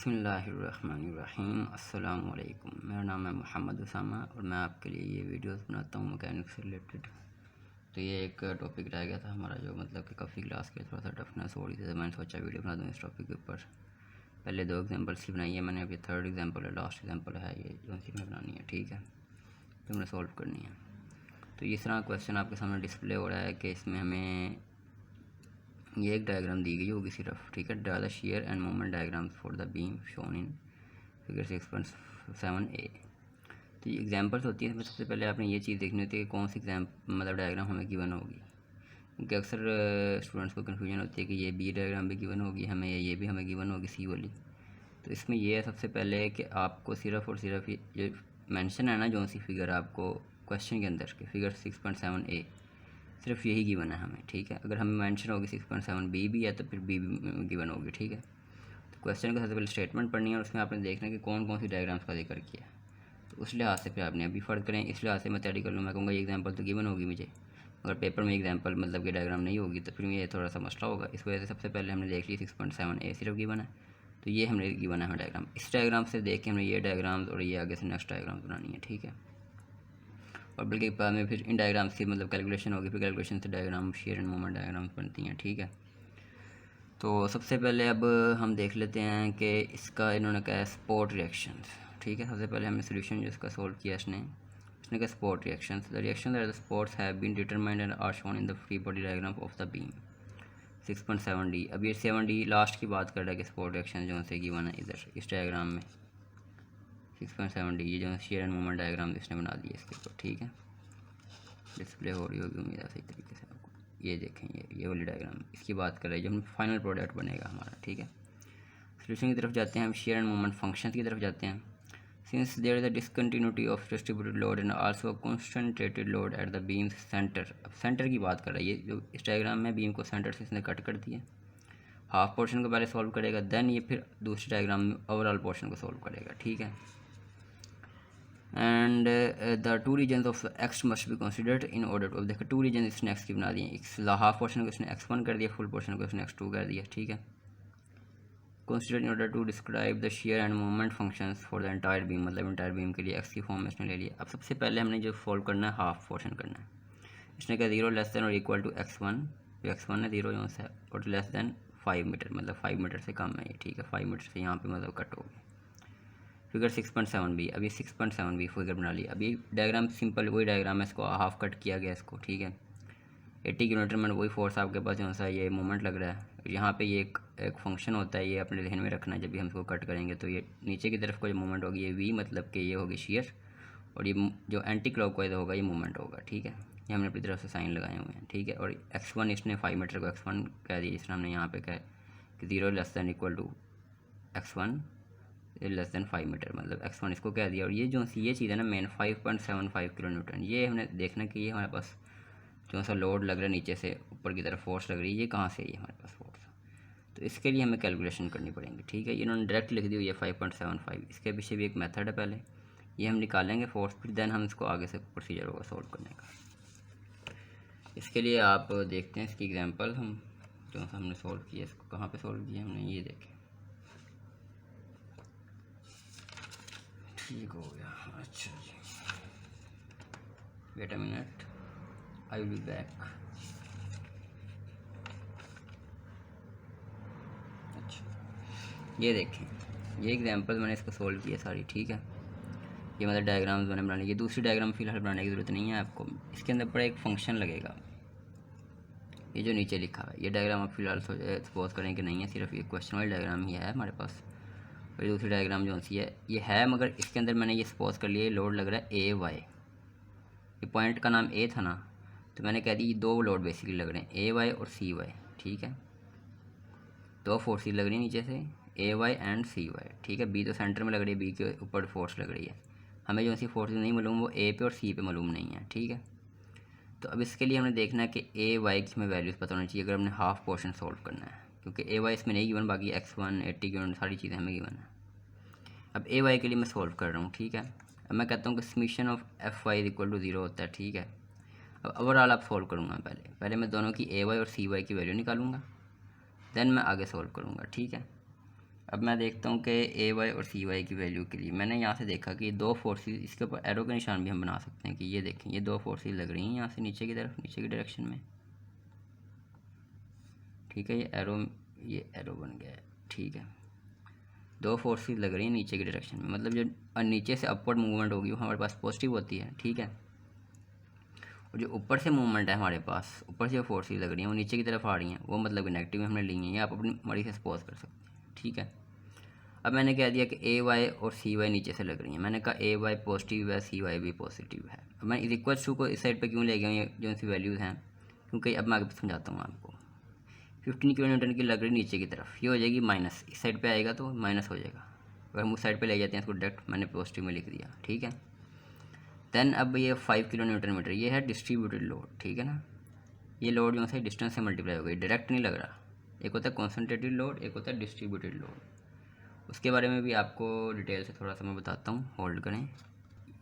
बिस्मिल्लाहिर्रहमानिर्रहीम। अस्सलाम वालेकुम। मेरा नाम है मोहम्मद उसामा और मैं आपके लिए ये वीडियोस बनाता हूँ मैकेनिक से रिलेटेड। तो ये एक टॉपिक रह गया था हमारा, जो मतलब कि काफ़ी क्लास के थोड़ा सा टफनेस हो रही थी, तो मैंने सोचा वीडियो बना दूँ इस टॉपिक के ऊपर। पहले 2 एग्जांपल्स की बनाई है मैंने, अभी 3rd एग्जांपल है, लास्ट एग्जांपल है ये जो सी में बनानी है, ठीक है। तो हमने सॉल्व करनी है। तो इस तरह क्वेश्चन आपके सामने डिस्प्ले हो रहा है कि इसमें हमें ये एक डायग्राम दी गई होगी सिर्फ, ठीक है। Draw the shear and moment diagram for the beam shown in figure 6.7a। तो ये एग्जांपल्स होती है, इसमें सबसे पहले आपने ये चीज़ देखनी होती है कि कौन सी मतलब डायग्राम हमें गिवन होगी, क्योंकि अक्सर स्टूडेंट्स को कन्फ्यूजन होती है कि ये बी डायग्राम भी गिवन होगी हमें या ये भी हमें गिवन होगी सी वाली। तो इसमें ये है सबसे पहले कि आपको सिर्फ और सिर्फ ये मेंशन है ना जो सी फिगर आपको क्वेश्चन के अंदर के फिगर 6.7a, सिर्फ यही गिवन है हमें, ठीक है। अगर हमें मेंशन होगी 6.7 बी भी है तो फिर बी भी गिवन होगी, ठीक है। तो क्वेश्चन का सबसे पहले स्टेटमेंट पढ़नी है और उसमें आपने देखना है कि कौन कौन सी डायग्राम्स का जिक्र किया है। तो उस लिहाज से फिर आपने अभी फ़र्क करें, इस लिहाज से मैं तैयारी कर लूँ, मैं कहूँगा ये एग्जांपल तो गिवन होगी मुझे, अगर पेपर में एग्जांपल मतलब कि डायग्राम नहीं होगी तो फिर ये थोड़ा सा मसला होगा। इस वजह से सबसे पहले हमने देख ली 6.7a सिर्फ गिवन है, तो ये हमने गिवन है हमें डायग्राम। इस डायग्राम से देख के हमने ये डायग्राम्स और ये आगे से नेक्स्ट डायग्राम्स बनानी है, ठीक है। और बल्कि बाद में फिर इन डायग्राम से मतलब कैलकुलेशन होगी, फिर कैलकुलेशन से diagram share and moment diagrams बनती हैं, ठीक है। तो सबसे पहले अब हम देख लेते हैं कि इसका इन्होंने कहा है स्पॉट रिएक्शंस, ठीक है। सबसे पहले हमने सोल्यूशन जो इसका सोल्व किया इसने कहा spot reactions, the reaction that the spots have been determined and are shown in the free body diagram of the beam 6.7d। अब ये 7d लास्ट की बात कर रहा है कि स्पॉट रिएक्शन जो से गिवन है इधर इस डायग्राम में 6.7d, ये जो शेयर एंड मोमेंट डायग्राम इसने बना दिया इसके ऊपर, ठीक है। डिस्प्ले हो रही होगी उम्मीद है सही तरीके से आपको। ये देखें, ये वाली डायग्राम इसकी बात कर रहे हैं जो हम फाइनल प्रोडक्ट बनेगा हमारा, ठीक है। सोल्यूशन की तरफ जाते हैं हम, शेयर एंड मोमेंट फंक्शन की तरफ जाते हैं। Since there is a discontinuity of distributed load and also a concentrated load at the beam centre. अब सेंटर की बात कर रहा है ये जो इस डायग्राम में बीम को सेंटर से इसने कट कर दिया। हाफ पोर्शन को पहले सॉल्व करेगा, देन ये फिर दूसरे डायग्राम में ओवरऑल पोर्शन को सॉल्व करेगा, ठीक है। And the 2 regions of X must be considered in order to. अब देखो 2 रीजन इसने एक्स की बना दिए, हाफ पोर्शन को इसने x1 कर दिया, फुल पोर्शन को इसने x2 कर दिया, ठीक है। Considered in order to describe the shear and moment functions for the entire beam, मतलब एंटायर बीम के लिए एक्स की फॉर्म में इसने ले लिया। अब सबसे पहले हमने जो सॉल्व करना है हाफ पोर्शन करना है। इसने कहा 0 लेस देन और इक्वल टू x1, जो x1 है 0 यहाँ से और लेस देन 5 मीटर, मतलब 5 मीटर से कम है ये, ठीक है। 5 मीटर से यहाँ पे मतलब कट हो गया। फिगर 6.7b, अभी 6.7b फिगर बना लिया। अभी डायग्राम सिंपल वही डायग्राम है, इसको हाफ कट किया गया इसको, ठीक है। 80 किलोमीटर में वही फोर्स आपके पास जो सा ये मोमेंट लग रहा है, यहाँ पे ये एक फंक्शन होता है, ये अपने ध्यान में रखना है जब भी हम इसको कट करेंगे। तो ये नीचे की तरफ को जो मोमेंट होगी ये v, मतलब कि ये होगी शेयर, और ये जो एंटी क्लॉकवाइज होगा ये मोमेंट होगा, ठीक है। ये हमने अपनी तरफ से साइन लगाए हुए हैं, ठीक है। और x1 इसने 5 मीटर को x1 कह दिया, इसने हमने यहाँ पे कहा कि 0 less than equal to x1 less than 5 metre, मतलब x1 इसको कह दिया। और ये जो ये चीज़ है ना मेन 5.75 किलो न्यूटन, ये हमने देखना कि ये हमारे पास जो सा लोड लग रहा है नीचे से ऊपर की तरफ फोर्स लग रही है, ये कहाँ से है हमारे पास फोर्स। तो इसके लिए हमें कैलकुलेशन करनी पड़ेगी, ठीक है। इन्होंने डायरेक्ट लिख दी हुई है 5.75, इसके पीछे भी एक मेथड है, पहले ये हम निकालेंगे फोर्स, फिर देन हम इसको आगे से प्रोसीजर होगा सॉल्व करने का। इसके लिए आप देखते हैं इसकी एग्जाम्पल, हम जो सा हमने सॉल्व किया इसको कहाँ पर सॉल्व किया हमने, ये देखें, ठीक हो गया। अच्छा जी, wait a minute, I will be back. अच्छा, ये देखें, ये एग्जांपल मैंने इसको सोल्व किया सारी, ठीक है। ये मतलब डायग्राम्स मैंने बना ली। ये दूसरी डायग्राम फिलहाल बनाने की ज़रूरत नहीं है आपको, इसके अंदर बड़ा एक फंक्शन लगेगा, ये जो नीचे लिखा है। ये डायग्राम आप फिलहाल सपोज करें कि नहीं है, सिर्फ ये क्वेश्चन वाली डायग्राम ही है हमारे पास। और ये दूसरी डायग्राम जो सी है ये है, मगर इसके अंदर मैंने ये सपोज कर लिया लोड लग रहा है ए वाई, ये पॉइंट का नाम ए था ना, तो मैंने कह दी ये 2 लोड बेसिकली लग रहे हैं, ए वाई और सी वाई, ठीक है। 2 फोर्स लग रही है नीचे से, ए वाई एंड सी वाई, ठीक है। बी तो सेंटर में लग रही है, बी के ऊपर फोर्स लग रही है। हमें जो सी फोर्स नहीं मालूम वो ए पे और सी पे मालूम नहीं है, ठीक है। तो अब इसके लिए हमने देखना है कि ए वाई की हमें वैल्यूज़ पता होनी चाहिए अगर हमने हाफ पोर्शन सॉल्व करना है, क्योंकि ए वाई इसमें नहीं गिवन, बाकी x1 80 गिवन, सारी चीज़ें हमें गिवन है। अब ए वाई के लिए मैं सॉल्व कर रहा हूँ, ठीक है। अब मैं कहता हूँ कि summation of F Y equal to 0 होता है, ठीक है। अब ओवरऑल आप सॉल्व करूँगा, पहले मैं दोनों की ए वाई और सी वाई की वैल्यू निकालूंगा, देन मैं आगे सॉल्व करूँगा, ठीक है। अब मैं देखता हूँ कि ए वाई और सी वाई की वैल्यू के लिए मैंने यहाँ से देखा कि दो फोर्सेस, इसके ऊपर एरो के निशान भी हम बना सकते हैं कि ये देखें ये दो फोर्सेस लग रही हैं यहाँ से नीचे की तरफ, नीचे की डायरेक्शन में। ठीक है, ये एरो बन गया है। ठीक है, दो फोर्सेस लग रही हैं नीचे की डायरेक्शन में, मतलब जो नीचे से अपवर्ड मूवमेंट होगी वो हमारे पास पॉजिटिव होती है। ठीक है, और जो ऊपर से मूवमेंट है हमारे पास, ऊपर से जो फोर्सेस लग रही हैं वो नीचे की तरफ आ रही हैं, वो मतलब नेगेटिव में हमने ली हैं, ये आप अपनी मर्जी से सपोज कर सकते हैं। ठीक है, अब मैंने कह दिया कि ए वाई और सी वाई नीचे से लग रही हैं, मैंने कहा ए वाई पॉजिटिव है, सी वाई भी पॉजिटिव है। अब मैं इज इक्वल टू को इस साइड पे क्यों ले गया हूँ, ये जो सी वैल्यूज़ हैं, क्योंकि अब मैं आगे समझाता हूँ आपको। 15 किलो न्यूटन की लग रही नीचे की तरफ, ये हो जाएगी माइनस, इस साइड पे आएगा तो माइनस हो जाएगा। अगर हम उस साइड पे ले जाते हैं इसको डायरेक्ट, मैंने पॉजिटिव में लिख दिया। ठीक है, देन अब ये 5 किलो न्यूटन मीटर, ये है डिस्ट्रीब्यूटेड लोड। ठीक है ना, ये लोड जो है डिस्टेंस से मल्टीप्लाई हो गई, डायरेक्ट नहीं लग रहा। एक होता है कॉन्सेंट्रेटेड लोड, एक होता है डिस्ट्रीब्यूटेड लोड। उसके बारे में भी आपको डिटेल से थोड़ा सा मैं बताता हूँ, होल्ड करें।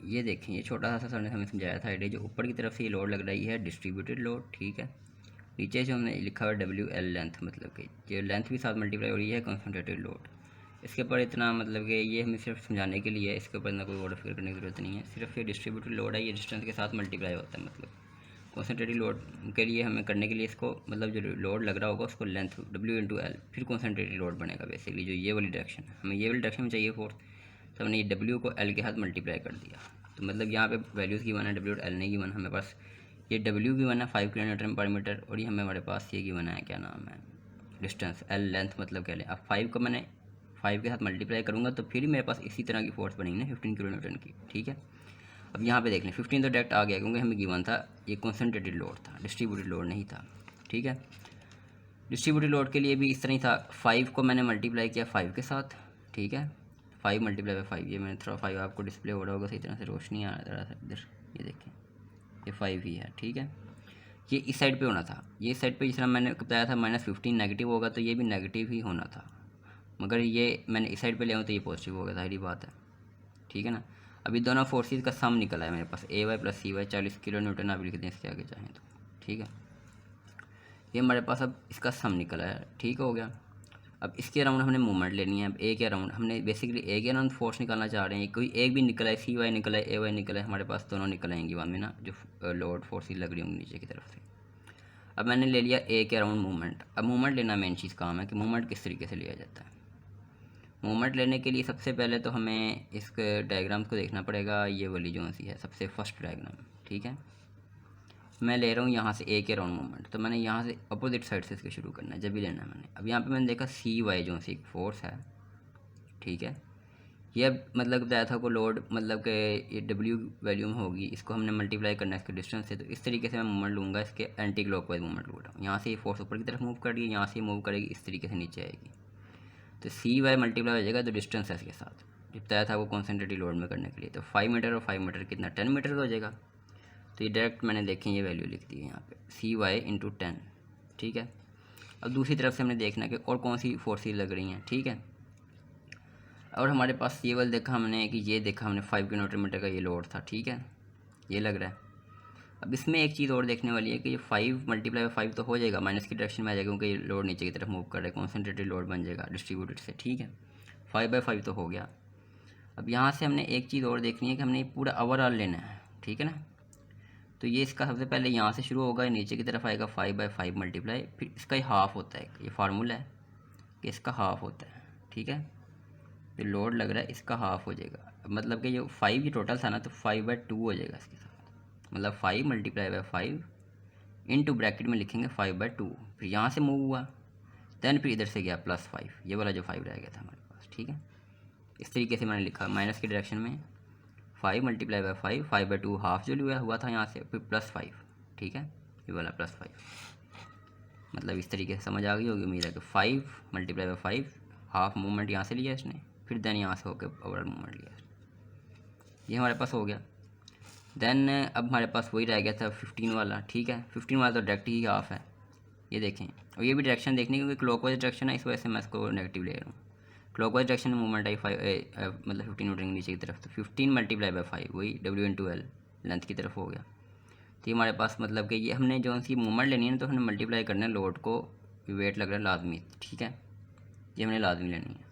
ये देखें, ये छोटा सा सर ने हमें समझाया था आइडिया, जो ऊपर की तरफ से ये लोड लग रही है डिस्ट्रीब्यूटेड लोड। ठीक है, नीचे जो हमने लिखा हुआ WL लेंथ, मतलब कि जो लेंथ भी साथ मल्टीप्लाई हो रही है कॉन्सेंट्रेटेड लोड। इसके ऊपर इतना मतलब कि ये हमें सिर्फ समझाने के लिए है, इसके ऊपर ना कोई और फिक्र करने की ज़रूरत नहीं है। सिर्फ ये डिस्ट्रीब्यूटेड लोड है, ये डिस्टेंस के साथ मल्टीप्लाई होता है। मतलब कॉन्सेंट्रेटेड लोड के लिए हमें करने के लिए इसको, मतलब जो लोड लग रहा होगा उसको लेंथ W×L, फिर कॉन्सेंट्रेटेड लोड बनेगा बेसिकली, जो ये वाली डायरेक्शन है, हमें ये वाली डायरेक्शन में चाहिए फोर्स, तो हमने ये W को L के साथ मल्टीप्लाई कर दिया। तो मतलब यहाँ पे वैल्यूज़ गिवन है, W/L नहीं गिवन, हमें पास ये W गिवन है 5 किलो न्यूटन पर मीटर, और ये हमें हमारे पास ये गिवन है, क्या नाम है, डिस्टेंस L लेंथ मतलब कह लें। अब 5 को मैंने 5 के साथ मल्टीप्लाई करूँगा तो फिर मेरे पास इसी तरह की फोर्स बनेगी ना 15 किलो न्यूटन की। ठीक है, अब यहाँ पे देख लें 15 तो डायरेक्ट आ गया, क्योंकि हमें गिवन था ये कॉन्सेंट्रेटेड लोड था, डिस्ट्रीब्यूटेड लोड नहीं था। ठीक है, डिस्ट्रीब्यूटेड लोड के लिए भी इस तरह ही था, 5 को मैंने मल्टीप्लाई किया 5 के साथ। ठीक है, 5 मल्टीप्लाई बाई 5, ये मैंने थोड़ा 5 आपको डिस्प्ले हो रहा होगा सही तरह से, रोशनी आ रहा है इधर, ये देखें ये 5 ही है। ठीक है, ये इस साइड पे होना था, ये साइड पे जिस तरह मैंने बताया था -15 नेगेटिव होगा, तो ये भी नेगेटिव ही होना था, मगर ये मैंने इस साइड पे ले आऊँ तो ये पॉजिटिव होगा, जाहिर बात है। ठीक है ना, अभी दोनों फोर्सेस का सम निकला है मेरे पास, AY + CY 40 किलो न्यूटन आप लिख दें इसके आगे चाहें तो। ठीक है, ये हमारे पास अब इसका सम निकला है। ठीक हो गया, अब इसके अराउंड हमने मूवमेंट लेनी है। अब ए के अराउंड हमने बेसिकली ए के अराउंड फोर्स निकालना चाह रहे हैं, कोई एक भी निकला है, CY निकला है, AY निकला है, हमारे पास दोनों निकल आएंगी बाद में ना, जो लोड फोर्सेस लग रही होंगी नीचे की तरफ से। अब मैंने ले लिया ए के अराउंड मूवमेंट। अब मूवमेंट लेना मेन चीज़ काम है कि मूवमेंट किस तरीके से लिया जाता है। मूवमेंट लेने के लिए सबसे पहले तो हमें इस डायग्राम को देखना पड़ेगा, ये वाली जो सी है सबसे फर्स्ट डायग्राम। ठीक है, मैं ले रहा हूँ यहाँ से ए के अराउंड मूवमेंट, तो मैंने यहाँ से अपोजिट साइड से इसको शुरू करना है, जब भी लेना है मैंने। अब यहाँ पे मैंने देखा CY जो सी एक फोर्स है। ठीक है, ये मतलब बताया था को लोड, मतलब कि ये W वैल्यू में होगी, इसको हमने मल्टीप्लाई करना है इसके डिस्टेंस से, तो इस तरीके से मैं मूवमेंट लूँगा, इसके एंटी क्लॉकवाइज मूवमेंट लूँ रहा हूँ। यहाँ से ये फोर्स ऊपर की तरफ मूव कर रही है, यहाँ से मूव करेगी इस तरीके से नीचे आएगी, तो CY मल्टीप्लाई हो जाएगा, तो डिस्टेंस है इसके साथ जो बताया था वो कॉन्सेंट्रेटेड लोड में करने के लिए, तो 5 मीटर और 5 मीटर कितना 10 मीटर हो जाएगा। तो ये डायरेक्ट मैंने देखें ये वैल्यू लिख दी है यहाँ पे, CY × 10। ठीक है, अब दूसरी तरफ से हमने देखना कि और कौन सी फोर्सेस लग रही हैं। ठीक है, और हमारे पास ये वाला देखा हमने कि ये देखा हमने 5 किलो न्यूटन मीटर का ये लोड था। ठीक है, ये लग रहा है। अब इसमें एक चीज़ और देखने वाली है कि ये 5 मल्टीप्लाई बाई 5 तो हो जाएगा, माइनस की डायरेक्शन में आ जाएगा, क्योंकि ये लोड नीचे की तरफ मूव कर रहा है, कॉन्सेंट्रेटेड लोड बन जाएगा डिस्ट्रीब्यूटेड से। ठीक है, 5/5 तो हो गया। अब यहाँ से हमने एक चीज़ और देखनी है कि हमने पूरा ओवरऑल लेना है। ठीक है ना, तो ये इसका सबसे पहले यहाँ से शुरू होगा, नीचे की तरफ आएगा 5/5 मल्टीप्लाई, फिर इसका ही हाफ होता है, ये फार्मूला है कि इसका हाफ होता है। ठीक है, जो लोड लग रहा है इसका हाफ हो जाएगा, मतलब कि जो 5 ये टोटल था ना, तो 5/2 हो जाएगा इसके साथ, मतलब 5 मल्टीप्लाई बाई 5 इनटू ब्रैकेट में लिखेंगे 5/2, फिर यहाँ से मूव हुआ, देन फिर इधर से गया +5, ये वाला जो 5 रह गया था हमारे पास। ठीक है, इस तरीके से मैंने लिखा माइनस की डायरेक्शन में 5 मल्टीप्लाई बाई 5, 5/2 हाफ जो लिया हुआ था यहाँ से, फिर +5। ठीक है, ये वाला +5, मतलब इस तरीके से समझ आ गई होगी उम्मीद है कि 5 मल्टीप्लाई बाई 5 हाफ मूवमेंट यहाँ से लिया इसने, फिर देन यहाँ से होकर ओवरऑल मूवमेंट लिया, ये हमारे पास हो गया। देन अब हमारे पास वही रह गया था 15 वाला। ठीक है, 15 वाला तो डायरेक्ट ही हाफ है, ये देखें, और ये भी डायरेक्शन देखने क्योंकि क्लॉकवाइज डायरेक्शन है, इस वजह से मैं इसको नेगेटिव ले रहा हूँ। क्लॉकवाइज डायरेक्शन में मूवमेंट आई 5 मतलब 15 न्यूटन के नीचे की तरफ, तो 15 मल्टीप्लाई बाई 5 वही W×L लेंथ की तरफ हो गया। तो ये हमारे पास मतलब कि ये हमने जो सी मूवमेंट लेनी है तो हमने मल्टीप्लाई करना है लोड को, वेट लग रहा है लाजमी। ठीक है, ये हमने लाजमी लेनी है।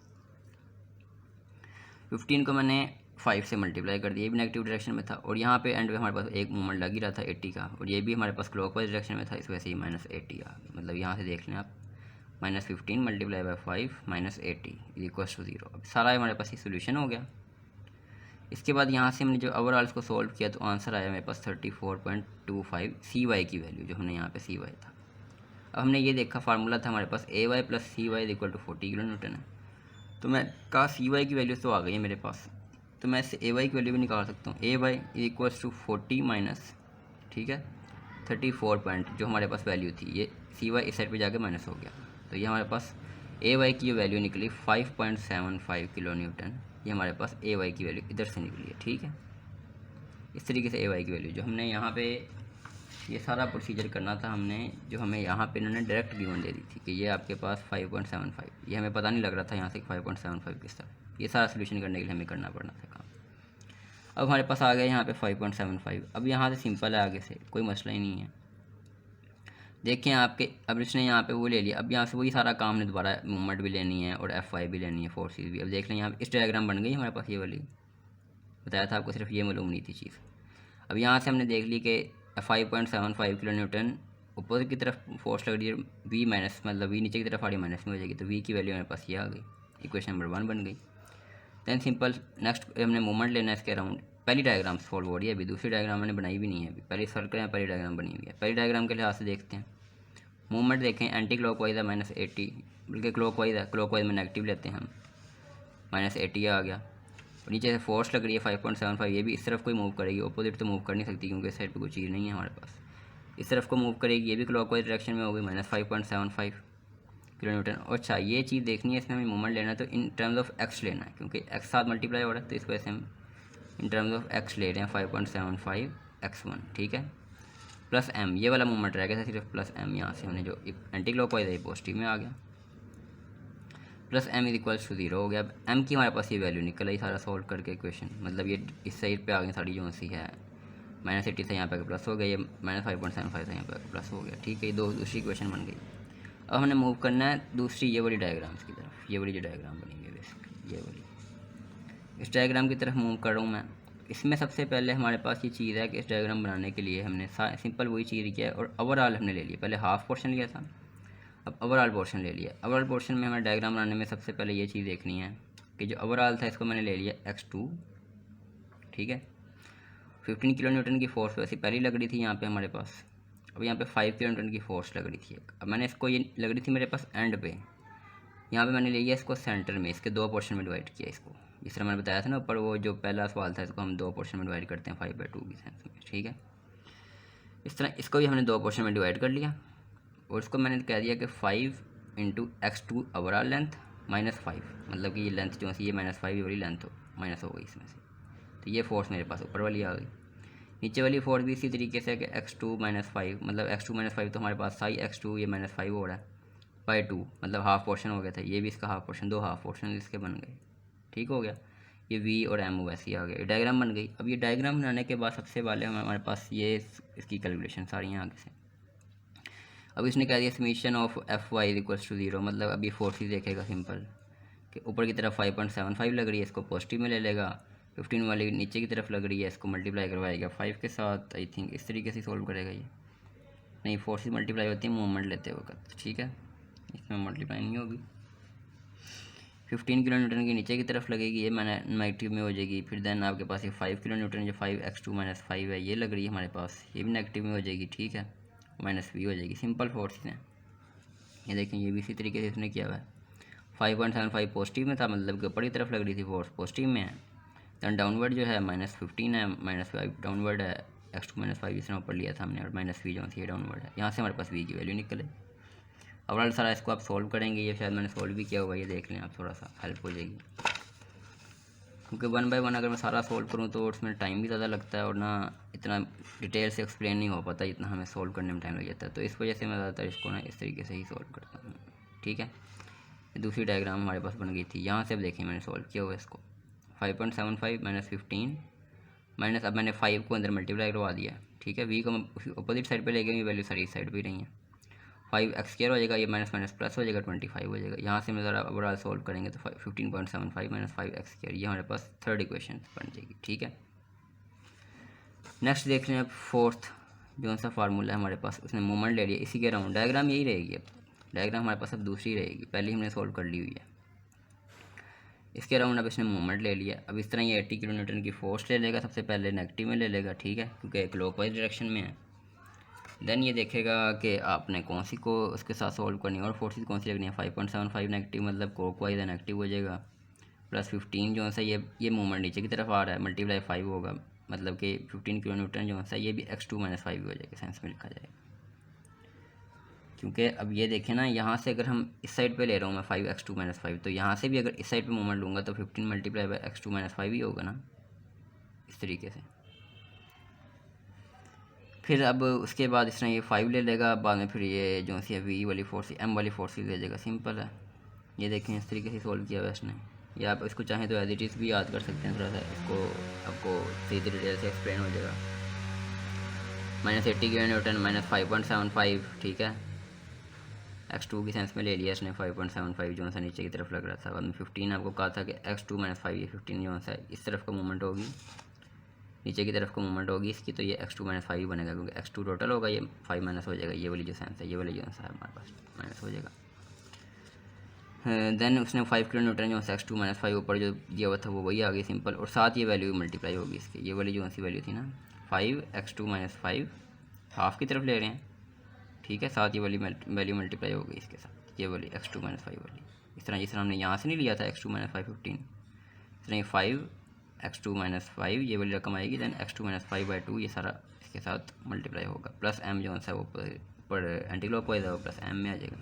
15 को मैंने 5 से मल्टीप्लाई कर दिया, ये भी नेगेटिव डायरेक्शन में था, और यहाँ पे एंड पे हमारे पास एक मूवमेंट लग ही रहा था 80 का, और ये भी हमारे पास क्लॉकवाइज डायरेक्शन में था, इस वजह से -80 आ गया। मतलब यहाँ से देख लें आप, -15 मल्टीप्लाई बाई 5 -80 इक्वल्स टू 0। अब सारा हमारे पास ये सोल्यूशन हो गया। इसके बाद यहाँ से हमने जो ओवरऑल इसको सोल्व किया तो आंसर आया मेरे पास 34.25 CY की वैल्यू, जो हमने यहाँ पे CY था। अब हमने ये देखा फार्मूला था हमारे पास AY + CY = 40 किलो न्यूटन है, तो मैं कहा CY की वैल्यू तो आ गई है मेरे पास, तो मैं इससे AY की वैल्यू भी निकाल सकता हूँ। AY = 40 माइनस, ठीक है, 34 पॉइंट जो हमारे पास वैल्यू थी, ये CY इस साइड पे जाके माइनस हो गया, तो ये हमारे पास AY की वैल्यू निकली 5.75 किलो न्यूटन। ये हमारे पास AY की वैल्यू इधर से निकली है, ठीक है। इस तरीके से AY की वैल्यू जो हमने यहाँ पे ये सारा प्रोसीजर करना था हमने, जो हमें यहाँ पे इन्होंने डायरेक्ट गिवन दे दी थी कि ये आपके पास 5.75, ये हमें पता नहीं लग रहा था यहाँ से 5.75 किस तरह, ये सारा सोल्यूशन करने के लिए हमें करना पड़ना था काम। अब हमारे पास आ गया यहाँ पे 5.75। अब यहाँ से सिंपल है, आगे से कोई मसला ही नहीं है। देखें आपके, अब इसने यहाँ पे वो ले लिया, अब यहाँ से वही सारा काम ने दोबारा मूवमेंट भी लेनी है और FY भी लेनी है, फोर्सेस भी। अब देख लें यहाँ इस डायग्राम बन गई हमारे पास, ये वाली बताया था आपको, सिर्फ ये मालूम नहीं थी चीज़। अब यहाँ से हमने देख ली कि 5.75 किलो न्यूटन ऊपर की तरफ फोर्स लग रही है, V माइनस, मतलब V नीचे की तरफ आ रही माइनस में हो जाएगी, तो V की वैल्यू हमारे पास ये आ गई, इक्वेशन नंबर 1 बन गई। दैन सिंपल नेक्स्ट हमने मूवमेंट लेना है इसके अराउंड। पहली डायग्राम सॉल्व हो रही है, अभी दूसरी डायग्राम मैंने बनाई भी नहीं है, अभी पहले सर्कल है, पहली डायग्राम बनी हुई है। पहली डायग्राम के लिहाज से देखते हैं, मूवमेंट देखें, एंटी क्लॉकवाइज है -80, बल्कि क्लॉकवाइज है, क्लॉकवाइज में नेगेटिव लेते हैं हम, -80 आ गया। और नीचे से फोर्स लग रही है 5.75, ये भी इस तरफ कोई मूव करेगी, अपोजिट तो मूव कर नहीं सकती क्योंकि इस साइड पे कोई चीज़ नहीं है हमारे पास, इस तरफ को मूव करेगी, ये भी क्लॉकवाइज डायरेक्शन में होगी, -5.75 किलो न्यूटन। और अच्छा ये चीज़ देखनी है, इसमें हमें मूवमेंट लेना है तो इन टर्म्स ऑफ एक्स लेना है, क्योंकि एक्स साथ मल्टीप्लाई हो रहा है, तो इस वजह से हम इन टर्म्स ऑफ एक्स ले रहे हैं, 5.75 x1, ठीक है, प्लस m, ये वाला मूवमेंट रह गया था सिर्फ प्लस m, यहाँ से हमने जो एंटी क्लॉकवाइज है पॉजिटिव में आ गया, प्लस m = 0 हो गया। अब m की हमारे पास ये वैल्यू निकल आई सारा सॉल्व करके इक्वेशन, मतलब ये इस साइड पे आ गई सारी जो सी है, -80 से यहाँ पे प्लस हो गया, ये -5.75 से यहाँ पे प्लस हो गया, ठीक है, ये दूसरी इक्वेशन बन गई। अब हमने मूव करना है दूसरी ये वाली डायग्राम्स की तरफ, ये वाली जो डायग्राम बनी हुई है बेसिकली ये वाली, इस डायग्राम की तरफ मूव कर रहा हूँ मैं। इसमें सबसे पहले हमारे पास ये चीज़ है कि इस डायग्राम बनाने के लिए हमने सिंपल वही चीज़ किया है, और ओवरऑल हमने ले लिया, पहले हाफ पोर्शन लिया था, अब ओवरऑल पोर्शन ले लिया। ओवरऑल पोर्शन में हमें डायग्राम बनाने में सबसे पहले ये चीज़ देखनी है कि जो ओवरऑल था इसको मैंने ले लिया x2, ठीक है, 15 किलो न्यूटन की फोर्स वैसे पहले लग रही थी यहाँ पे हमारे पास, अब यहाँ पे 5 किलो न्यूटन की फोर्स लग रही थी। अब मैंने इसको, ये लग रही थी मेरे पास एंड पे, यहाँ पे मैंने ले लिया इसको सेंटर में, इसके 2 पोर्शन में डिवाइड किया इसको, जिस तरह मैंने बताया था ना ऊपर, वो जो पहला सवाल था इसको हम 2 पोर्शन में डिवाइड करते हैं 5/2 की सेंस में, ठीक है। इस तरह इसको भी हमने 2 पोर्शन में डिवाइड कर लिया, और इसको मैंने कह दिया कि 5 × x2 ओवरऑल लेंथ -5, मतलब कि ये लेंथ जो सी ये -5 ये वाली लेंथ माइनस हो गई इसमें से, तो ये फोर्स मेरे पास ऊपर वाली आ गई। नीचे वाली फोर्स भी इसी तरीके से कि x2 - 5, मतलब x2 - 5 तो हमारे पास साई x2 ये -5 हो रहा है बाई 2, मतलब हाफ पोर्शन हो गया था, ये भी इसका हाफ पोर्शन, 2 हाफ पोर्शन इसके बन गए, ठीक हो गया। ये V और M वैसे ही आ गए, डायग्राम बन गई। अब ये डायग्राम बनाने के बाद सबसे पहले हमारे पास ये इसकी कैलकुलेशन सारी हैं आगे से। अब इसने कह दिया समीशन ऑफ FY = 0, मतलब अभी फोर्सेस देखेगा सिंपल कि ऊपर की तरफ 5.75 लग रही है, इसको पॉजिटिव में ले लेगा, 15 वाली नीचे की तरफ लग रही है, इसको मल्टीप्लाई करवाएगा 5 के साथ, आई थिंक इस तरीके से सॉल्व करेगा ये, नहीं फोर्सेस मल्टीप्लाई होती है मूवमेंट लेते वक्त, ठीक है, इसमें मल्टीप्लाई नहीं होगी। 15 किलो न्यूटन की नीचे की तरफ लगेगी, ये मैंने नेगेटिव में हो जाएगी, फिर देन आपके पास ये 5 किलो न्यूटन जो 5x2 - 5 है ये लग रही है हमारे पास, ये भी नेगेटिव में हो जाएगी, ठीक है, -v हो जाएगी, सिंपल फोर्स है। ये देखें ये भी इसी तरीके से इसने किया हुआ है, 5.75 पॉजिटिव में था, मतलब कि ऊपर की तरफ लग रही थी फोर्स पॉजिटिव में है, दैन डाउनवर्ड जो है -15 है, -5 डाउनवर्ड है, x2 - 5 इसने ऊपर लिया था हमने, और -v जो थी डाउनवर्ड है, यहाँ से हमारे पास v की वैल्यू निकले। ओवरऑल सारा इसको आप सॉल्व करेंगे, ये शायद मैंने सॉल्व भी किया होगा, ये देख लें आप, थोड़ा सा हेल्प हो जाएगी, क्योंकि 1 बाय 1 अगर मैं सारा सॉल्व करूँ तो उसमें टाइम भी ज़्यादा लगता है, और ना इतना डिटेल से एक्सप्लेन नहीं हो पाता जितना हमें सॉल्व करने में टाइम लग जाता है, तो इस वजह से मैं ज़्यादातर इसको ना इस तरीके से ही सॉल्व करता हूँ, ठीक है। दूसरी डायग्राम हमारे पास बन गई थी, यहाँ से अब देखिए मैंने सॉल्व किया हुआ इसको, 5.75 - 15 माइनस, अब मैंने 5 को अंदर मल्टीप्लाई करवा दिया, ठीक है, v को अपोजिट साइड पे ले गए, वैल्यू सारी इस साइड पे रही है, 5x² हो जाएगा, ये माइनस माइनस प्लस हो जाएगा, 25 हो जाएगा। यहाँ से हम ज़रा ओवरऑल सॉल्व करेंगे तो 15.75 माइनस 5x² ये हमारे पास थर्ड इक्वेशन बन जाएगी। ठीक है, नेक्स्ट देख रहे हैं अब फोर्थ जो सा फार्मूला है हमारे पास, उसने मोमेंट ले लिया, इसी के अराउंड डायग्राम यही रहेगी। अब डायग्राम हमारे पास अब दूसरी रहेगी, पहले हमने सॉल्व कर ली हुई है। इसके अराउंड अब इसने मोमेंट ले लिया। अब इस तरह ये 80 किलो न्यूटन की फोर्स ले लेगा, सबसे पहले नेगेटिव में ले लेगा, ठीक है, क्योंकि क्लॉकवाइज डायरेक्शन में है। देन ये देखेगा कि आपने कौन सी को उसके साथ सॉल्व करनी है और फोर्सेस कौन सी लगनी है। 5.75 नेगेटिव मतलब क्लॉकवाइज है, नेगेटिव हो जाएगा, प्लस 15 जो है ये मूवमेंट नीचे की तरफ आ रहा है, मल्टीप्लाई 5 होगा, मतलब कि 15 किलो न्यूटन जो है ये भी x2 - 5 हो जाएगा, सेंस में लिखा जाएगा। क्योंकि अब ये देखें ना, यहाँ से अगर हम इस साइड पे ले रहा हूँ मैं 5x2 - 5, तो यहाँ से भी अगर इस साइड पे मोमेंट लूँगा तो 15 मल्टीप्लाई बाई x2 - 5 ही होगा ना, इस तरीके से। फिर अब उसके बाद इस तरह ये 5 ले लेगा, बाद में फिर ये जो सी v वाली फोर्स m वाली फोर्स ले जाएगा, सिंपल है। ये देखें इस तरीके से सॉल्व किया हुआ इसने। या आप इसको चाहें तो एज इट इज़ भी याद कर सकते हैं, थोड़ा सा इसको आपको सही डिटेल से एक्सप्लेन हो जाएगा। -80 किलो न्यूटन माइनस 5.75, ठीक है, x2 की सेंस में ले लिया इसने 5.75 जो सा नीचे की तरफ लग रहा था। बाद में 15 आपको कहा था कि x2 - 5 ये 15 जो सा इस तरफ का मूवमेंट होगी, नीचे की तरफ का मूवमेंट होगी इसकी, तो ये x2 - 5 बनेगा, क्योंकि x2 टोटल होगा, ये 5 माइनस हो जाएगा, ये वाली जो सेंस है, ये वाली जो सा है हमारे पास माइनस हो जाएगा। देन उसने 5 किलो न्यूटन जो है x2 - 5 ऊपर जो दिया हुआ था वो वही आ गई सिंपल, और साथ ये वैल्यू मल्टीप्लाई होगी इसकी, ये वाली जो सी वैल्यू थी ना 5x2 - 5 हाफ की तरफ ले रहे हैं, ठीक है, साथ ये वाली वैल्यू मल्टीप्लाई हो गई इसके साथ, ये वाली x2 - 5 वाली। इस तरह जिस तरह हमने यहाँ से नहीं लिया था x2 - 5 15, इस तरह 5x2 - 5 ये वाली रकम आएगी, दैन x2 - 5/2 ये सारा इसके साथ मल्टीप्लाई होगा, प्लस m जो है वो पर एंटी क्लॉकवाइज है वो प्लस m में आ जाएगा।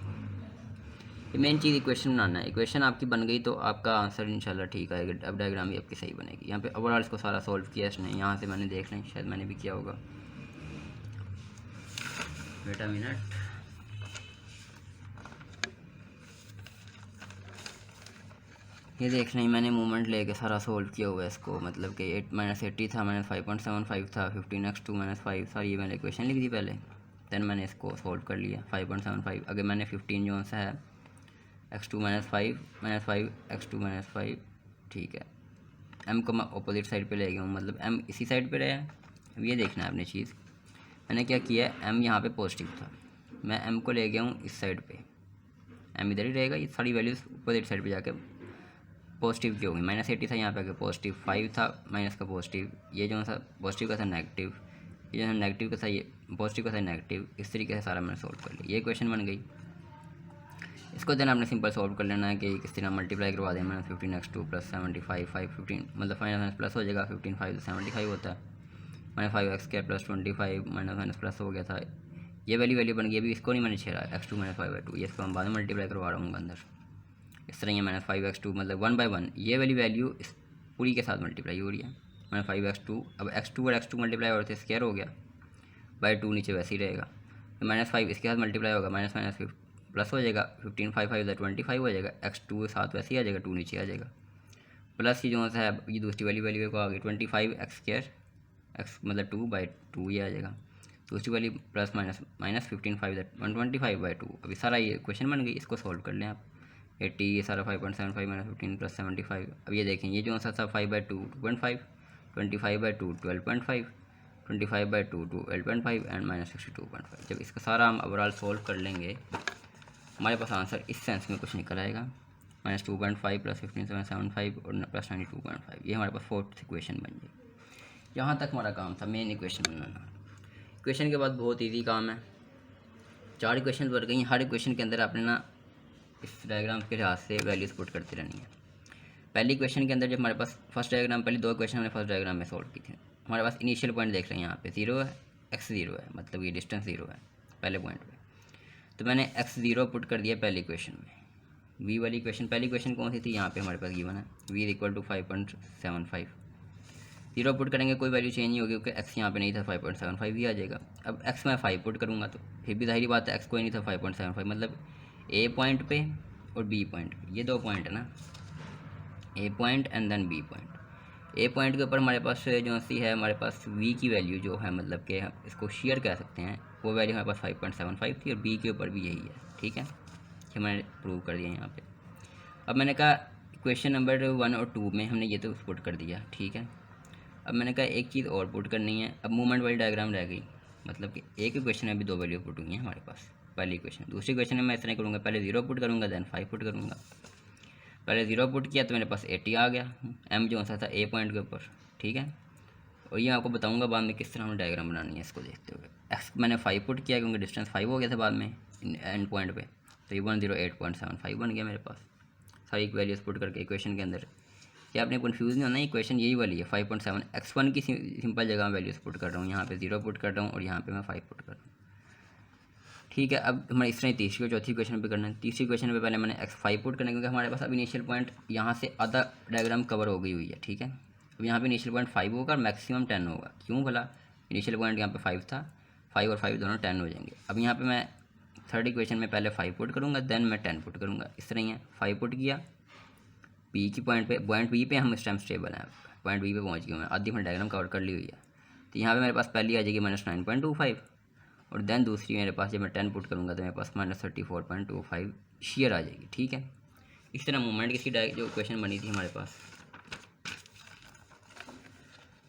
ये मेन चीज़ इक्वेशन बनाना है, इक्वेशन आपकी बन गई तो आपका आंसर इंशाल्लाह ठीक आएगा। अब डायग्राम भी आपकी सही बनेगी। यहाँ पे ओवरऑल इसको सारा सॉल्व किया इसने, यहाँ से मैंने देख लें, शायद मैंने भी किया होगा, बेटा मिनट। ये देख लें, मैंने मूवमेंट लेके सारा सॉल्व किया हुआ है इसको, मतलब कि 8 - 80 था, -5.75 था, 15x2 - 5 सारी ये मैंने इक्वेशन लिख दी पहले, दैन मैंने इसको सॉल्व कर लिया 5.75। अगर मैंने 15 जो सा है x2 - 5 x2 - 5, ठीक है, m को मैं अपोजिट साइड पे ले गया हूँ, मतलब m इसी साइड पे रहा है। अब ये देखना है अपनी चीज़, मैंने क्या किया है, m यहाँ पे पॉजिटिव था, मैं m को ले गया हूँ इस साइड पे, m इधर ही रहेगा, ये सारी वैल्यूज़ अपोजिट साइड पे जाके पॉजिटिव की होगी। -80 था, यहाँ पे आके पॉजिटिव, 5 था माइनस का पॉजिटिव, ये जो सा पॉजिटिव का था नेगेटिव, ये जो नेगेटिव का था ये पॉजिटिव का था नेगेटिव, इस तरीके से सारा मैंने सॉल्व कर लिया, ये क्वेश्चन बन गई। इसको देना आपने सिंपल सॉल्व कर लेना है कि किस तरह मल्टीप्लाई करवा दें, -15x2 + 75 5 15 मतलब फाइनल प्लस हो जाएगा, 15 5 तो 75 होता है, -5x² + 25 माइनस प्लस हो गया था, ये वैल्यू बन गई। अभी इसको नहीं मैंने छेड़ा x2 - 5/2, ये इसको मैं बाद में मल्टीप्लाई करवा रहा हूँ अंदर। इस तरह ये -5x2 मतलब 1/1 ये वाली वैल्यू इस पूरी के साथ मल्टीप्लाई हो रही है, -5x2। अब x2 और x2 मल्टीप्लाई हो रहे थे, स्क्वायर हो गया, /2 नीचे वैसे ही रहेगा, तो -5 इसके साथ मल्टीप्लाई होगा, माइनस प्लस हो जाएगा, 15 5 5 25 हो जाएगा, x2 के साथ वैसे ही आ जाएगा, 2 नीचे आ जाएगा, प्लस ये जो है ये दूसरी वाली वैल्यू को आ गई 25x² x मतलब 2/2 ये आ जाएगा, दूसरी वाली प्लस माइनस 15 5 125/2। अभी सारा ये क्वेश्चन बन गई, इसको सॉल्व कर लें आप। 80 ये सारा 5.75 - 15 + 75। अब ये देखें, ये जो सा था 5/2 2.5, 25/2 12.5, 25/2 12.5 एंड -62.5। जब इसका सारा हम ओवरऑल सॉल्व कर लेंगे, हमारे पास आंसर इस सेंस में कुछ निकल आएगा, -2.5 + 15.75 और +92.5। ये हमारे पास फोर्थ इक्वेशन बन गई। यहाँ तक हमारा काम था, मेन इक्वेशन बनाना। इक्वेशन के बाद बहुत ईजी काम है, 4 इक्वेशन बन गई, हर इक्वेशन के अंदर आपने ना इस डायग्राम के लिहाज से वैल्यूज पुट करती रहनी है। पहली इक्वेशन के अंदर जब हमारे पास फर्स्ट डायग्राम, पहले 2 इक्वेशन हमने फर्स्ट डायग्राम में सॉल्व की थी, हमारे पास इनिशियल पॉइंट देख रहे हैं यहाँ पे 0 है, x 0 है, मतलब ये डिस्टेंस 0 है पहले पॉइंट पे, तो मैंने x 0 पुट कर दिया पहली इक्वेशन में। v वाली इक्वेशन, पहली इक्वेशन कौन सी थी, यहाँ पे हमारे पास गिवन है v = 5.75, 0 पुट करेंगे कोई वैल्यू चेंज नहीं होगी, क्योंकि x यहाँ पे नहीं था, 5.75 भी आ जाएगा। अब x मैं 5 पुट करूँगा तो फिर भी जाहिर बात है x कोई नहीं था, 5.75 मतलब a पॉइंट पे और b पॉइंट पे, ये 2 पॉइंट है ना, a point and then b point. a point के ऊपर हमारे पास जो सी है, हमारे पास v की वैल्यू जो है, मतलब कि इसको शेयर कह सकते हैं, वो वैल्यू हमारे पास 5.75 थी और बी के ऊपर भी यही है, ठीक है, कि मैंने प्रूव कर दिया यहाँ पे। अब मैंने कहा क्वेश्चन नंबर 1 और 2 में हमने ये तो पुट कर दिया, ठीक है। अब मैंने कहा एक चीज़ और पुट करनी है, अब मूवमेंट वाली डायग्राम रह गई, मतलब कि एक ही क्वेश्चन में भी 2 वैल्यू पुट हुई हैं हमारे पास, पहली क्वेश्चन। दूसरी क्वेश्चन में मैं इस तरह करूँगा, पहले 0 पुट करूँगा देन 5 पुट करूँगा। पहले 0 पुट किया तो मेरे पास 80 आ गया, एम जो सा था ए पॉइंट के ऊपर, ठीक है। और ये आपको बताऊंगा बाद में किस तरह हमें डायग्राम बनानी है इसको देखते हुए। एक्स मैंने 5 पुट किया क्योंकि डिस्टेंस 5 हो गया था बाद में एंड पॉइंट पे, तो ये 108.75 बन गया मेरे पास सारी वैल्यूज़ पुट करके इक्वेशन के अंदर। क्या आपने कन्फ्यूज़ नहीं होना, इक्वेशन यही वाली है 5.7। x1 की सिंपल जगह में वैल्यूज़ पुट कर रहा हूँ, यहाँ पे 0 पुट कर रहा हूँ और यहाँ पे मैं 5 पुट कर रहा हूँ, ठीक है। अब हमारे इस तरह तीसरी और चौथी क्वेश्चन पे करना है। तीसरी क्वेश्चन पे पहले मैंने x5 पुट करना है क्योंकि हमारे पास अब इनिशियल पॉइंट यहाँ से आधा डायग्राम कवर हो गई हुई है, ठीक है। अब यहाँ पे इनिशियल पॉइंट 5 होगा और मैक्सिमम 10 होगा, क्यों भला, इनिशियल पॉइंट यहाँ पे 5 था, 5 और 5 दोनों 10 हो जाएंगे। अब यहाँ पे मैं थर्ड इक्वेशन में पहले 5 पुट करूँगा देन मैं 10 पुट करूँगा, इस तरह ही है। 5 पुट किया पी की पॉइंट बी पे हम इस टाइम स्टेबल हैं, पॉइंट बी पे पहुँच गए, मैं आधी में डायग्राम कवर कर ली हुई है। तो यहाँ पे मेरे पास पहली आ जाएगी -9.25 और देन दूसरी मेरे पास जब मैं 10 पुट करूँगा तो मेरे पास -34.25 शेयर आ जाएगी, ठीक है। इस तरह मूवमेंट की जो क्वेश्चन बनी थी हमारे पास,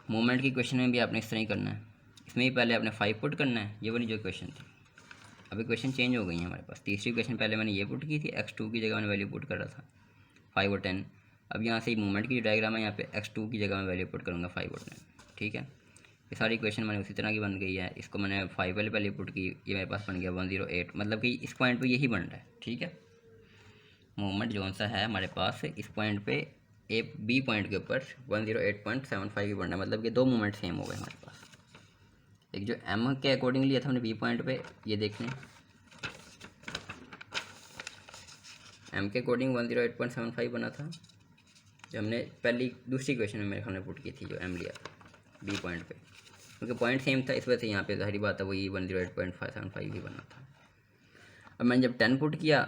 मूवमेंट की क्वेश्चन में भी आपने इस तरह ही करना है। इसमें ही पहले आपने 5 पुट करना है, ये वाली जो क्वेश्चन थी। अभी क्वेश्चन चेंज हो गई है हमारे पास। तीसरी क्वेश्चन पहले मैंने ये पुट की थी, x2 की जगह मैंने वैल्यू पुट कर रहा था 5 और 10। अब यहाँ से मूवमेंट की जो डायग्राम है यहाँ पे x2 की जगह मैं वैल्यू पुट करूँगा 5 और 10, ठीक है। ये सारी क्वेश्चन मैंने उसी तरह की बन गई है। इसको मैंने 5 वाले पहले पुट की, ये मेरे पास बन गया 108, मतलब कि इस पॉइंट पे यही बन रहा है, ठीक है। मूवमेंट जो सा है हमारे पास इस पॉइंट पे ए बी पॉइंट के ऊपर 108.75 ही बन रहा है, मतलब कि 2 मूवमेंट सेम हो गए हमारे पास। एक जो एम के अकॉर्डिंग लिया था हमने बी पॉइंट पे, ये देख लें, एम के अकॉर्डिंग 108.75 बना था जो हमने दूसरी क्वेश्चन में मेरे ख्याल में पुट की थी, जो एम लिया था बी पॉइंट पे, क्योंकि पॉइंट सेम था इस वजह से यहाँ पे जाहिर बात है वही 108.575 ही बना था। अब मैंने जब 10 पुट किया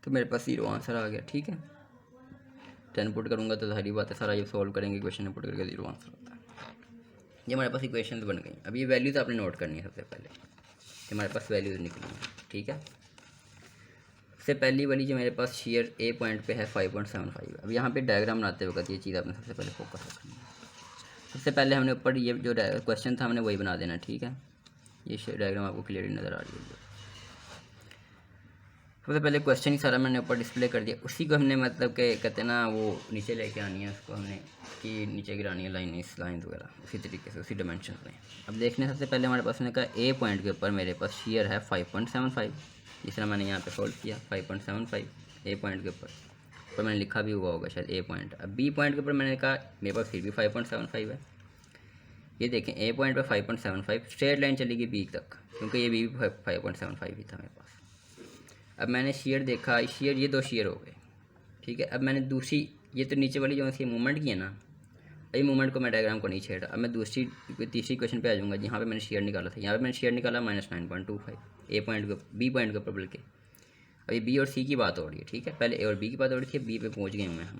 तो मेरे पास 0 आंसर आ गया, ठीक है। 10 पुट करूँगा तो जाहिर बात है सारा जब सॉल्व करेंगे क्वेश्चन में पुट करके 0 आंसर आता है। ये हमारे पास इक्वेशन बन गई। अब ये वैल्यूज़ आपने नोट करनी है सबसे पहले, हमारे पास वैल्यूज़ निकली हैं, ठीक है। सबसे पहली वाली जो मेरे पास शेयर ए पॉइंट पे है 5.75। अब यहाँ पे डायग्राम बनाते वक्त ये चीज़ आपने सबसे पहले फोकस रखनी है। सबसे पहले हमने ऊपर ये जो क्वेश्चन था हमने वही बना देना, ठीक है। ये डायग्राम आपको क्लियरली नज़र आ रही है। सबसे पहले क्वेश्चन ही सारा मैंने ऊपर डिस्प्ले कर दिया, उसी को हमने मतलब के कहते हैं ना वो नीचे लेके आनी है, उसको हमने कि नीचे गिरानी है लाइन, इस लाइन वगैरह उसी तरीके से उसी डायमेंशन में। अब देखने सबसे पहले हमारे पास ने कहा ए पॉइंट के ऊपर मेरे पास शेयर है 5.75, जिस तरह मैंने यहाँ पे सोल्व किया 5.75 ए पॉइंट के ऊपर मैंने लिखा भी हुआ होगा शायद ए पॉइंट। अब बी पॉइंट के ऊपर मैंने कहा मेरे पास फिर भी 5.75 है। ये देखें ए पॉइंट पर 5.75 स्ट्रेट लाइन चलेगी बी तक, क्योंकि ये बी 5.75 ही था मेरे पास। अब मैंने शेयर देखा, शेयर ये 2 शेयर हो गए, ठीक है। अब मैंने दूसरी ये तो नीचे वाली जो सी मूवमेंट की है ना, अभी मूवमेंट को मैं डायग्राम को नहीं छेड़ा। अब मैं तीसरी क्वेश्चन पे आ जाऊँगा जहाँ पे मैंने शेयर निकाला था। यहाँ पे मैंने शेयर निकाला -9.25 ए पॉइंट के बी पॉइंट के ऊपर, बल्कि अभी बी और सी की बात हो रही है, ठीक है। पहले ए और बी की बात हो रही थी, बी पे पहुँच गए हुए हम।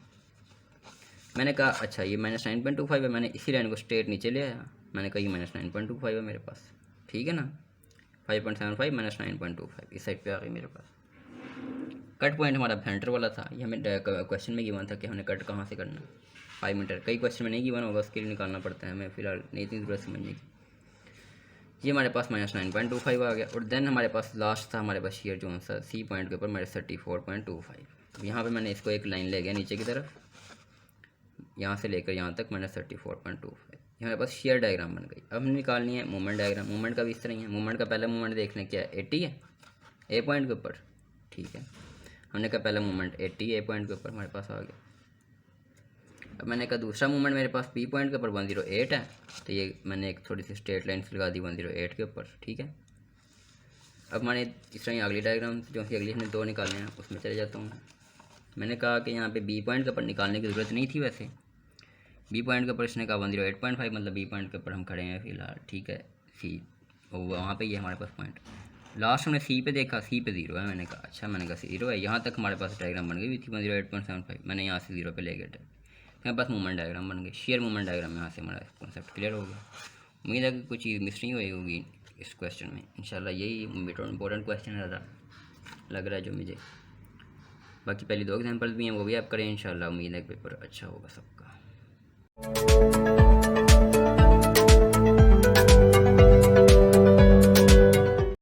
मैंने कहा अच्छा ये -9.25 है, मैंने इसी लाइन को स्ट्रेट नीचे ले आया, मैंने कहा ये -9.25 है मेरे पास, ठीक है ना। 5.75 -9.25 इस साइड पे आ गई मेरे पास। कट पॉइंट हमारा सेंटर वाला था, ये हमें क्वेश्चन में गिवन था कि हमने कट कहाँ से करना, 5 मीटर। कई क्वेश्चन में नहीं गिवन होगा, उसके लिए निकालना पड़ता है, हमें फिलहाल नहीं इतनी ज़रूरत समझने की। ये हमारे पास -9.25 आ गया और देन हमारे पास लास्ट था हमारे पास शेयर जो सा सी पॉइंट के ऊपर -34.25। यहाँ पे मैंने इसको एक लाइन ले गया नीचे की तरफ, यहाँ से लेकर यहाँ तक -34.25। हमारे पास शेयर डायग्राम बन गई। अब निकालनी है मूवमेंट डायग्राम। मूवमेंट का भी इस तरह ही है। मूवमेंट का पहला मूवमेंट देख लें क्या 80 है ए पॉइंट के ऊपर, ठीक है। हमने कहा पहला मूवमेंट 80 ए पॉइंट के ऊपर हमारे पास आ गया। अब मैंने कहा दूसरा मूवमेंट मेरे पास बी पॉइंट के ऊपर 108 है, तो ये मैंने एक थोड़ी सी स्ट्रेट लाइन लगा दी 108 के ऊपर, ठीक है। अब मैंने इस तरह अगली डायग्राम जो कि अगली हमने 2 निकालने हैं उसमें चले जाता हूँ। मैंने कहा कि यहाँ पे बी पॉइंट के ऊपर निकालने की ज़रूरत नहीं थी, वैसे बी पॉइंट के ऊपर इसने कहा 108.5, मतलब बी पॉइंट के ऊपर हम खड़े हैं फिलहाल, ठीक है। सी और वहाँ पे ये हमारे पास पॉइंट लास्ट हमने सी पे देखा, सी पे 0 है। मैंने कहा अच्छा, मैंने कहा 0 है, यहाँ तक हमारे पास डायग्राम बन गई थी 108.75। मैंने यहाँ से 0 पे ले गया, मेरे पास मूवमेंट डायग्राम बन गई, शेयर मूवमेंट डायग्राम। यहाँ से हमारा कॉन्सेप्ट क्लियर हो गया। उम्मीद है कि कुछ चीज़ मिस नहीं हुई होगी। इस क्वेश्चन में। इंशाल्लाह यही इम्पोर्टेंट क्वेश्चन है ज़्यादा लग रहा है जो मुझे। बाकी पहले 2 एग्जांपल्स भी हैं वो भी आप करें इंशाल्लाह। उम्मीद है कि पेपर अच्छा होगा सबका।